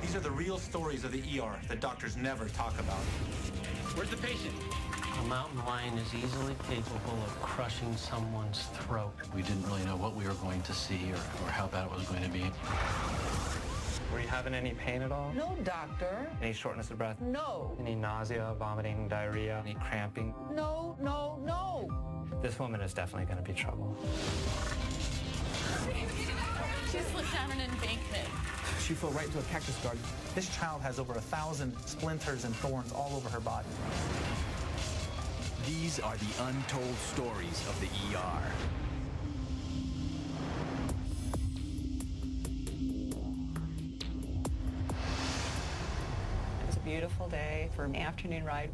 These are the real stories of the ER that doctors never talk about. Where's the patient? A mountain lion is easily capable of crushing someone's throat. We didn't really know what we were going to see or how bad it was going to be. Were you having any pain at all? No, doctor. Any shortness of breath? No. Any nausea, vomiting, diarrhea, any cramping? No, no, no. This woman is definitely going to be trouble. She slipped down an embankment. She fell right into a cactus garden. This child has over 1,000 splinters and thorns all over her body. These are the untold stories of the ER. It was a beautiful day for an afternoon ride.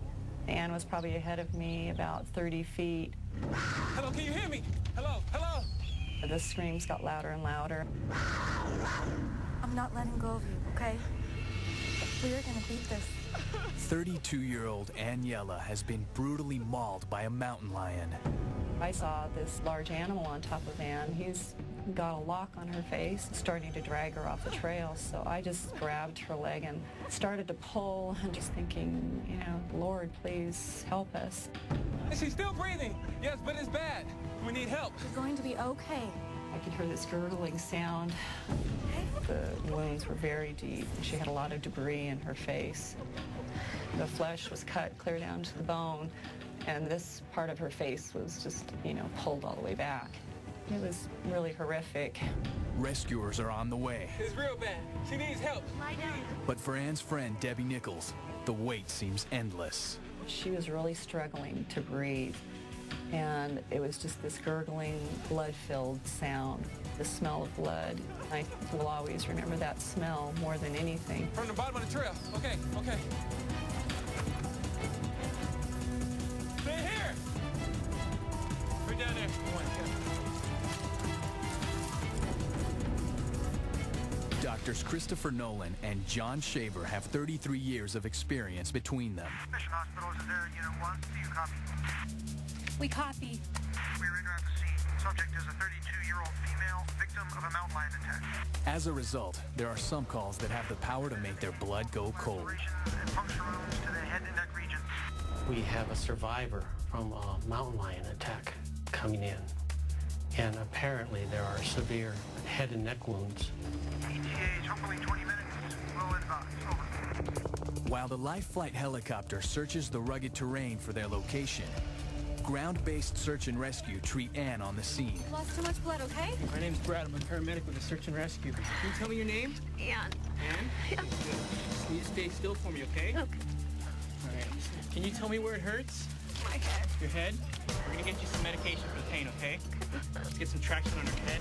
Ann was probably ahead of me about 30 feet. Hello, can you hear me? Hello, hello. The screams got louder and louder. I'm not letting go of you, okay? We are gonna beat this. 32-year-old Aniela has been brutally mauled by a mountain lion. I saw this large animal on top of Ann. He's got a lock on her face, starting to drag her off the trail. So I just grabbed her leg and started to pull and just thinking, you know, Lord, please help us. She's still breathing. Yes, but it's bad. We need help. You're going to be okay. I could hear this gurgling sound. The wounds were very deep. She had a lot of debris in her face. The flesh was cut clear down to the bone, and this part of her face was just, you know, pulled all the way back. It was really horrific. Rescuers are on the way. It's real bad. She needs help. Lie down. But for Ann's friend, Debbie Nichols, the wait seems endless. She was really struggling to breathe, and it was just this gurgling, blood-filled sound, the smell of blood. I will always remember that smell more than anything. From the bottom of the trail. Okay, okay. Stay here. Right down there. Doctors Christopher Nolan and John Shaver have 33 years of experience between them. Mission Hospital is there, Unit 1. Do you copy? We copy. We are in at the scene. Subject is a 32-year-old female, victim of a mountain lion attack. As a result, there are some calls that have the power to make their blood go cold. And puncture wounds to the head and neck regions. We have a survivor from a mountain lion attack coming in. And apparently there are severe head and neck wounds. ETA hopefully 20 minutes. We'll advise. Over. While the Life Flight helicopter searches the rugged terrain for their location, ground-based search and rescue treat Ann on the scene. Lost too much blood, okay? My name's Brad. I'm a paramedic with the search and rescue. Can you tell me your name? Ann. Ann? Yeah. Can you stay still for me, okay? Okay. All right. Can you tell me where it hurts? My head. Your head? We're gonna get you some medication for the pain, okay? Let's get some traction on her head.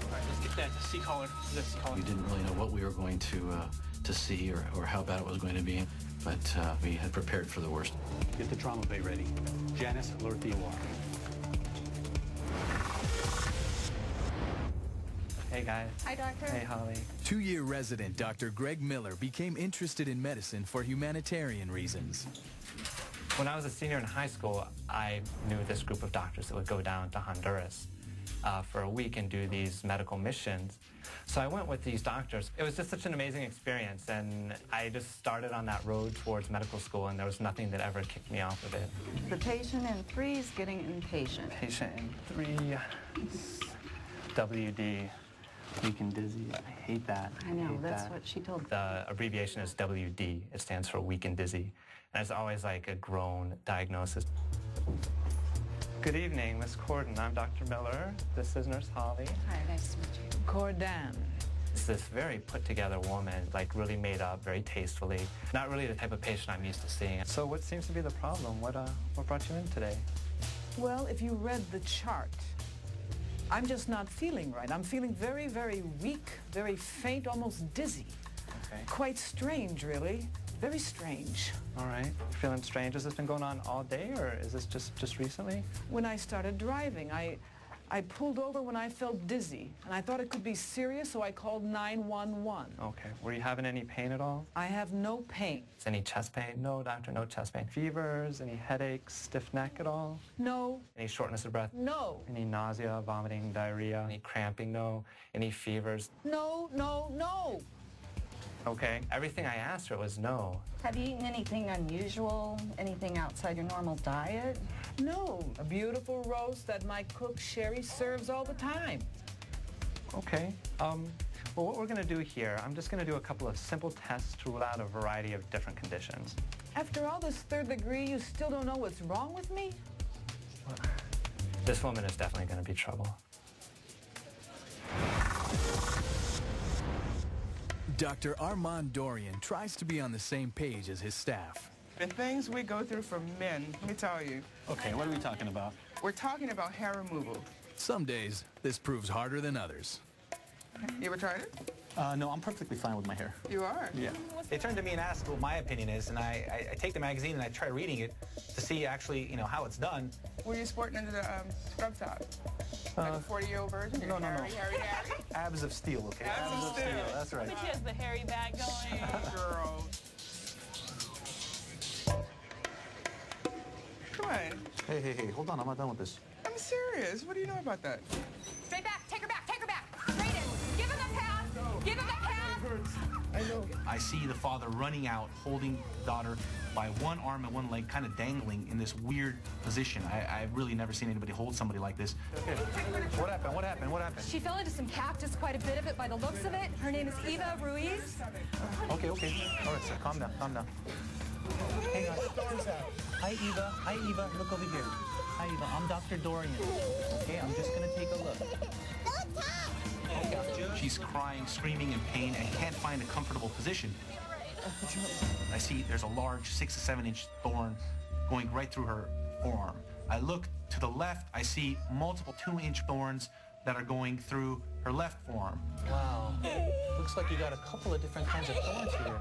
All right, let's get that seat collar. We didn't really know what we were going to see or how bad it was going to be, but we had prepared for the worst. Get the trauma bay ready. Janice, alert the OR. Hey, guys. Hi, doctor. Hey, Holly. Two-year resident Dr. Greg Miller became interested in medicine for humanitarian reasons. When I was a senior in high school, I knew this group of doctors that would go down to Honduras for a week and do these medical missions. So I went with these doctors. It was just such an amazing experience, and I just started on that road towards medical school, and there was nothing that ever kicked me off of it. The patient in 3 is getting impatient. Patient in 3, WD. Weak and dizzy. I hate that. I know, that's what she told me. The abbreviation is WD. It stands for weak and dizzy. And it's always like a groan diagnosis. Good evening, Miss Corden. I'm Dr. Miller. This is Nurse Holly. Hi, nice to meet you. Cordan. It's this very put-together woman, like really made up, very tastefully. Not really the type of patient I'm used to seeing. So what seems to be the problem? What brought you in today? Well, if you read the chart, I'm just not feeling right. I'm feeling very, very weak, very faint, almost dizzy. Okay. Quite strange, really. Very strange. All right. You're feeling strange. Has this been going on all day, or is this just recently? When I started driving, I pulled over when I felt dizzy, and I thought it could be serious, so I called 911. Okay. Were you having any pain at all? I have no pain. Any chest pain? No, doctor, no chest pain. Fevers? Any headaches? Stiff neck at all? No. Any shortness of breath? No. Any nausea, vomiting, diarrhea? Any cramping? No. Any fevers? No, no, no. okay? Everything I asked her was no. Have you eaten anything unusual, anything outside your normal diet? No, a beautiful roast that my cook Sherry serves all the time. Okay. Well, what we're going to do here, I'm just going to do a couple of simple tests to rule out a variety of different conditions. After all this third degree, you still don't know what's wrong with me? This woman is definitely going to be trouble. Dr. Armand Dorian tries to be on the same page as his staff. The things we go through for men, let me tell you. Okay, what are we talking about? We're talking about hair removal. Some days, this proves harder than others. You ever tried it? No, I'm perfectly fine with my hair. You are? Yeah. They turn to me and ask what my opinion is, and I take the magazine and I try reading it to see actually, how it's done. Were you sporting under the scrub top? Like a 40-year-old virgin? No. Harry. Abs of steel, okay? Abs of steel. That's right. But she has the hairy bag going. Girl. Come on. Hey, hold on, I'm not done with this. I'm serious. What do you know about that? Straight back. Take her back. Take her back. Straight in. Give her the pass. Give her the pass. I know. I see the father running out, holding daughter by one arm and one leg, kind of dangling in this weird position. I've really never seen anybody hold somebody like this. Okay. What happened? What happened? What happened? She fell into some cactus, quite a bit of it by the looks of it. Her name is Eva Ruiz. Okay. All right, sir, calm down. Hang on. Hi, Eva. Look over here. Hi, Eva. I'm Dr. Dorian. Okay, I'm just going to take a look. She's crying, screaming in pain, and can't find a comfortable position. I see there's a large 6 to 7 inch thorn going right through her forearm. I look to the left, I see multiple 2-inch thorns that are going through her left forearm. Wow. Looks like you got a couple of different kinds of thorns here.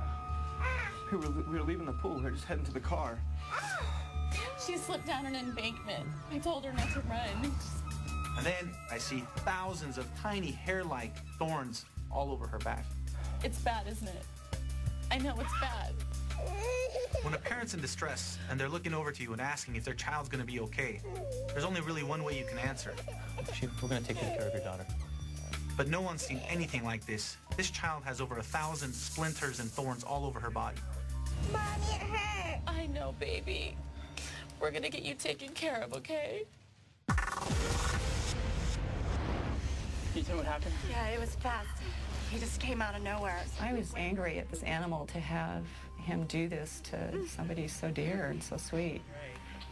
We were leaving the pool. We were just heading to the car. She slipped down an embankment. I told her not to run. And then I see thousands of tiny hair-like thorns all over her back. It's bad, isn't it? I know it's bad. When a parent's in distress and they're looking over to you and asking if their child's going to be okay, there's only really one way you can answer. We're going to take good care of your daughter. But no one's seen anything like this. This child has over 1,000 splinters and thorns all over her body. Mommy, it hurt. I know, baby. We're going to get you taken care of, okay? Can you tell me what happened? Yeah, it was fast. He just came out of nowhere. I was angry at this animal to have him do this to somebody so dear and so sweet.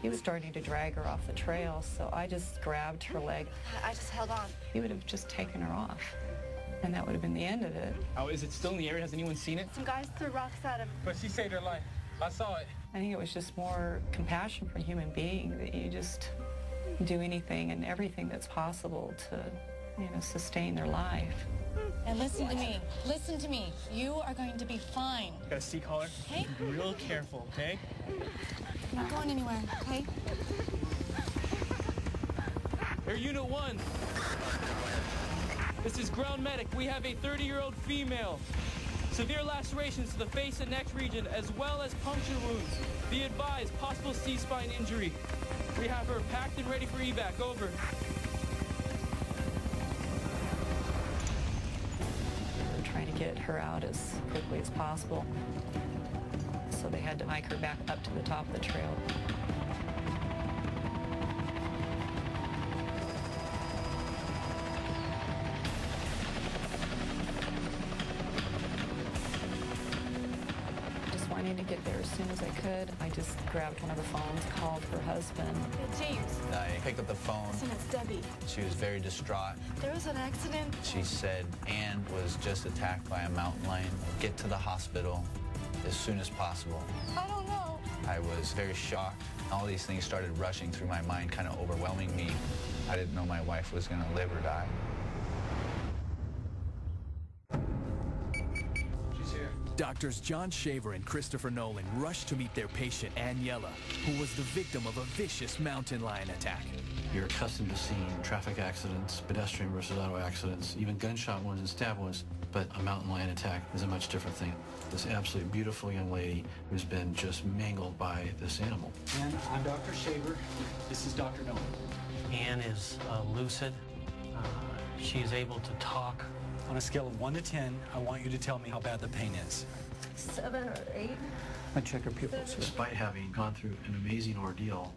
He was starting to drag her off the trail, so I just grabbed her leg. I just held on. He would have just taken her off, and that would have been the end of it. Oh, is it still in the area? Has anyone seen it? Some guys threw rocks at him. But she saved her life. I saw it. I think it was just more compassion for a human being, that you just do anything and everything that's possible to, sustain their life. And listen to me. Listen to me. You are going to be fine. Got a sea collar? Okay? Be real careful, okay? You're not going anywhere, okay? Air Unit 1. This is ground medic. We have a 30-year-old female. Severe lacerations to the face and neck region, as well as puncture wounds. Be advised, possible C-spine injury. We have her packed and ready for evac. Over. We're trying to get her out as quickly as possible. So they had to hike her back up to the top of the trail. Wanting to get there as soon as I could, I just grabbed one of the phones, called her husband. Hey, James. I picked up the phone. Listen, it's Debbie. She was very distraught. There was an accident. She said Ann was just attacked by a mountain lion. Get to the hospital as soon as possible. I don't know. I was very shocked. All these things started rushing through my mind, kind of overwhelming me. I didn't know my wife was going to live or die. Doctors John Shaver and Christopher Nolan rushed to meet their patient, Aniela, who was the victim of a vicious mountain lion attack. You're accustomed to seeing traffic accidents, pedestrian versus auto accidents, even gunshot wounds and stab wounds, but a mountain lion attack is a much different thing. This absolutely beautiful young lady who's been just mangled by this animal. And I'm Dr. Shaver. This is Dr. Nolan. Anne is lucid. She's able to talk On a scale of 1 to 10, I want you to tell me how bad the pain is. 7 or 8. I check her pupils. Despite having gone through an amazing ordeal,